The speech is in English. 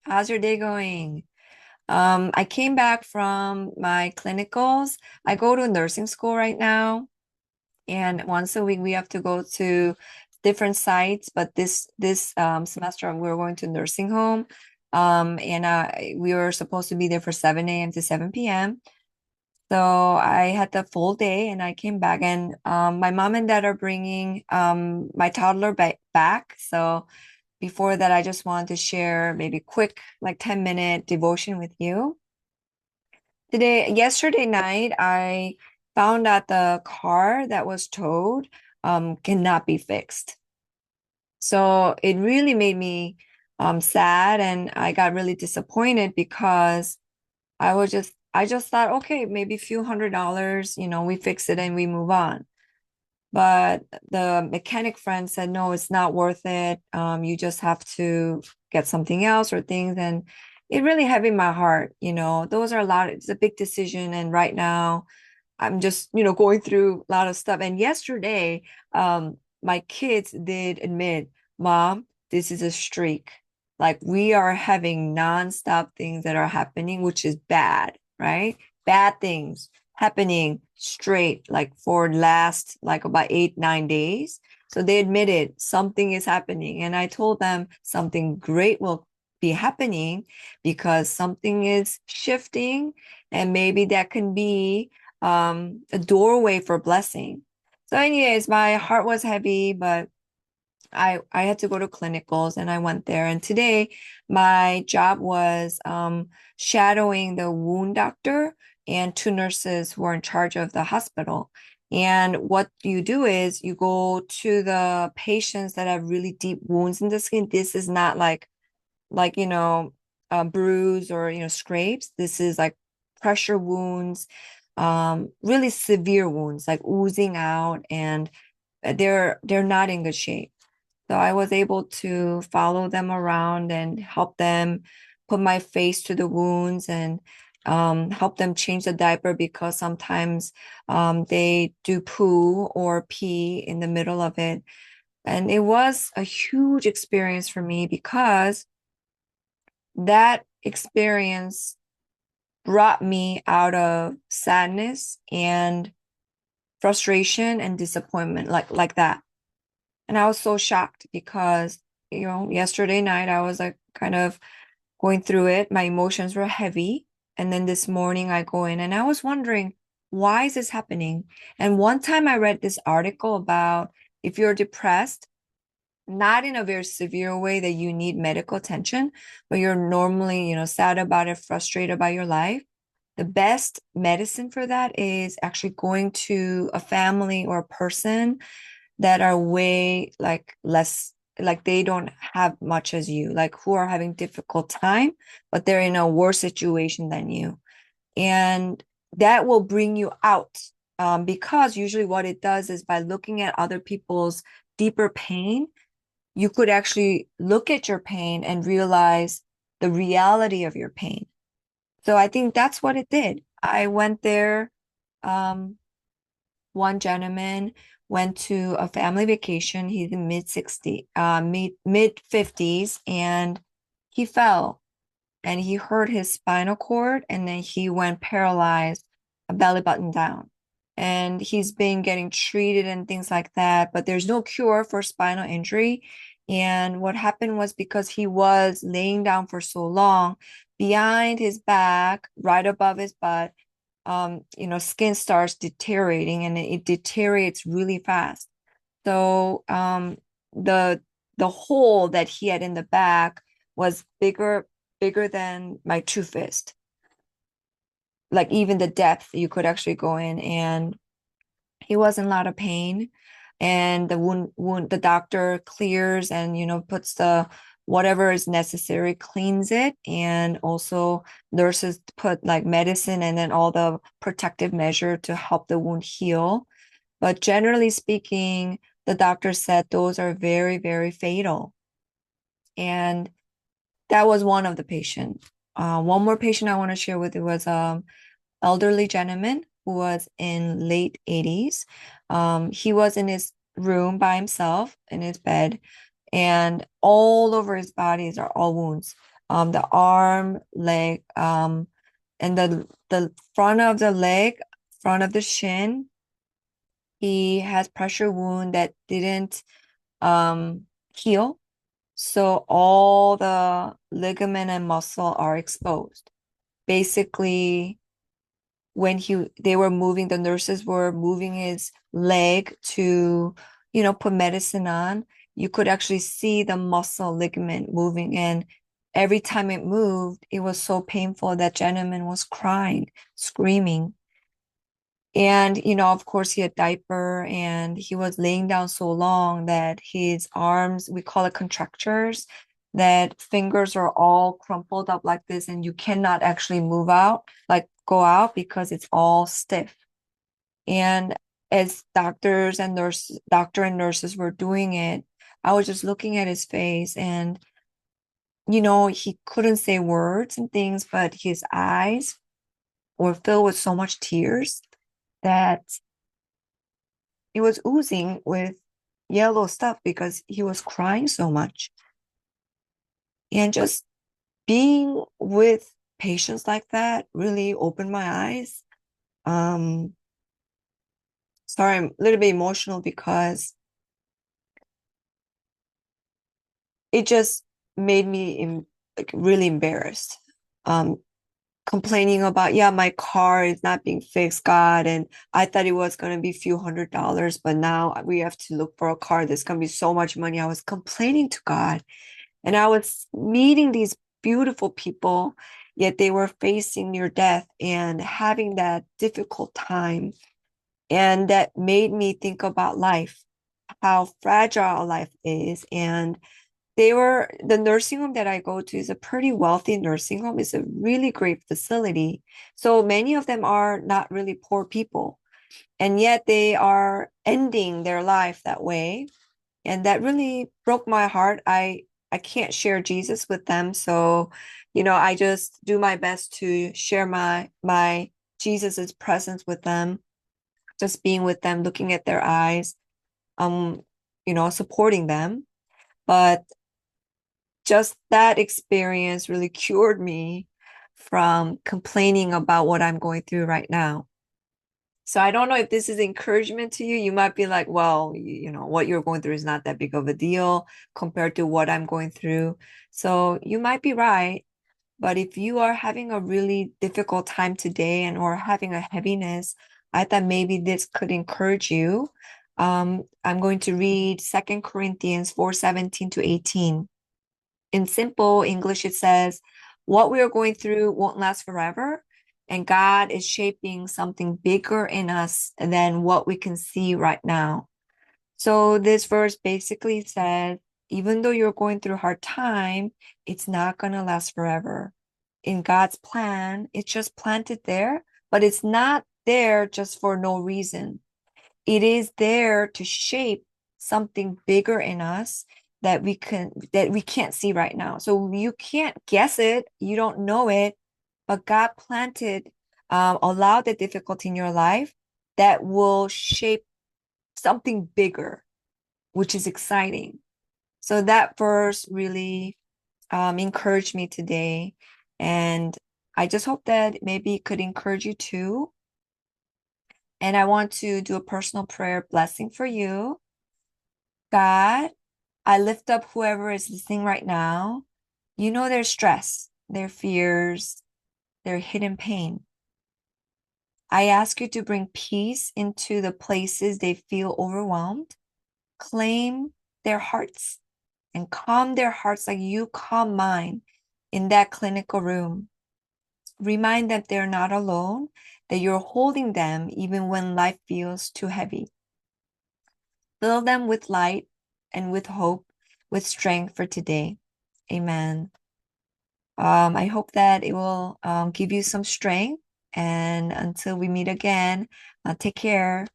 How's your day going? I came back from my clinicals. I go to nursing school right now, and once a week we have to go to different sites. But this semester we're going to nursing home, and we were supposed to be there for 7 a.m. to 7 p.m. So I had the full day, and I came back, and my mom and dad are bringing my toddler back. So before that, I just wanted to share maybe quick, like 10-minute devotion with you. Yesterday night, I found out the car that was towed cannot be fixed. So it really made me sad, and I got really disappointed because I just thought, okay, maybe a few $100s, we fix it and we move on. But the mechanic friend said, no, it's not worth it. You just have to get something else or things. And it really heavy my heart. Those are it's a big decision. And right now I'm just, going through a lot of stuff. And yesterday, my kids did admit, Mom, this is a streak. Like we are having nonstop things that are happening, which is bad, right? Bad things happening straight, like for last like about 8, 9 days. So they admitted something is happening. And I told them something great will be happening because something is shifting, and maybe that can be a doorway for blessing. So, anyways, my heart was heavy, but I had to go to clinicals, and I went there. And today my job was shadowing the wound doctor and two nurses who are in charge of the hospital. And what you do is you go to the patients that have really deep wounds in the skin. This is not like a bruise or scrapes. This is like pressure wounds, really severe wounds, like oozing out, and they're not in good shape. So I was able to follow them around and help them put my face to the wounds, and help them change the diaper because sometimes they do poo or pee in the middle of it. And it was a huge experience for me because that experience brought me out of sadness and frustration and disappointment, like that. And I was so shocked because, yesterday night I was like kind of going through it. My emotions were heavy. And then this morning I go in and I was wondering, why is this happening? And one time I read this article about if you're depressed, not in a very severe way that you need medical attention, but you're normally, sad about it, frustrated about your life. The best medicine for that is actually going to a family or a person that are way like less, like they don't have much as you, like who are having difficult time, but they're in a worse situation than you. And that will bring you out. Because usually what it does is by looking at other people's deeper pain, you could actually look at your pain and realize the reality of your pain. So I think that's what it did. I went there. Um, One gentleman went to a family vacation. He's in mid 50s, and he fell and he hurt his spinal cord, and then he went paralyzed, a belly button down. And he's been getting treated and things like that, but there's no cure for spinal injury. And what happened was because he was laying down for so long, behind his back, right above his butt, skin starts deteriorating, and it deteriorates really fast. So the the hole that he had in the back was bigger than my two fist. Like even the depth you could actually go in, and he was in a lot of pain. And the doctor clears and puts the whatever is necessary, cleans it, and also nurses put like medicine and then all the protective measure to help the wound heal. But generally speaking, the doctor said those are very, very fatal. And that was one of the patients. One more patient I want to share with you was elderly gentleman who was in late 80s. He was in his room by himself in his bed, and all over his bodies are all wounds. the arm, leg, and the front of the leg, front of the shin. He has pressure wound that didn't heal. So all the ligament and muscle are exposed. Basically, when they were moving, the nurses were moving his leg to, put medicine on, you could actually see the muscle ligament moving. And every time it moved, it was so painful that gentleman was crying, screaming. And, of course, he had diaper and he was laying down so long that his arms, we call it contractures, that fingers are all crumpled up like this and you cannot actually move out, like go out because it's all stiff. And as doctor and nurses were doing it, I was just looking at his face and, he couldn't say words and things, but his eyes were filled with so much tears that it was oozing with yellow stuff because he was crying so much. And just being with patients like that really opened my eyes. Um, Sorry, I'm a little bit emotional because it just made me like really embarrassed. Um, Complaining about, yeah, my car is not being fixed, God, and I thought it was going to be a few $100s, but now we have to look for a car that's going to be so much money. I was complaining to God, and I was meeting these beautiful people, yet they were facing near death and having that difficult time. And that made me think about life, how fragile life is. And the nursing home that I go to is a pretty wealthy nursing home. It's a really great facility. So many of them are not really poor people, and yet they are ending their life that way. And that really broke my heart. I can't share Jesus with them. So, I just do my best to share my Jesus's presence with them, just being with them, looking at their eyes, um, supporting them. But just that experience really cured me from complaining about what I'm going through right now. So I don't know if this is encouragement to you. You might be like, well, what you're going through is not that big of a deal compared to what I'm going through. So you might be right. But if you are having a really difficult time today and or having a heaviness, I thought maybe this could encourage you. I'm going to read 2 Corinthians 4:17-18. In simple English, it says, what we are going through won't last forever, and God is shaping something bigger in us than what we can see right now. So this verse basically says, even though you're going through a hard time, it's not going to last forever. In God's plan, it's just planted there, but it's not there just for no reason. It is there to shape something bigger in us that we can't see right now. So you can't guess it, you don't know it, but God planted, allowed the difficulty in your life that will shape something bigger, which is exciting. So that verse really encouraged me today. And I just hope that maybe it could encourage you too. And I want to do a personal prayer blessing for you. God, I lift up whoever is listening right now. You know their stress, their fears, their hidden pain. I ask you to bring peace into the places they feel overwhelmed. Claim their hearts and calm their hearts like you calm mine in that clinical room. Remind them they're not alone, that you're holding them even when life feels too heavy. Fill them with light and with hope, with strength for today. Amen. I hope that it will give you some strength. And until we meet again, take care.